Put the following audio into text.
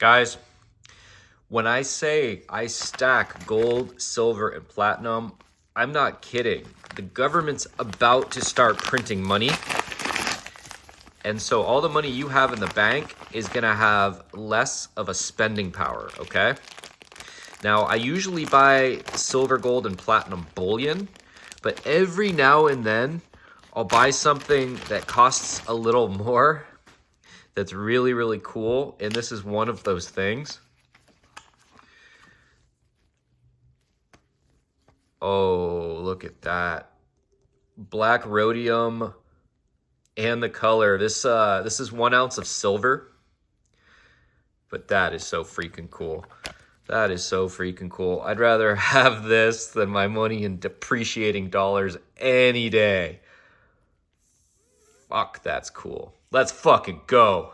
Guys, when I say I stack gold, silver, and platinum, I'm not kidding. The government's about to start printing money. And so all the money you have in the bank is gonna have less of a spending power, okay? Now, I usually buy silver, gold, and platinum bullion, but every now and then, I'll buy something that costs a little more that's really, really cool, and this is one of those things. Oh, look at that. Black rhodium and the color. This is 1 ounce of silver, but that is so freaking cool. That is so freaking cool. I'd rather have this than my money in depreciating dollars any day. Fuck, that's cool. Let's fucking go.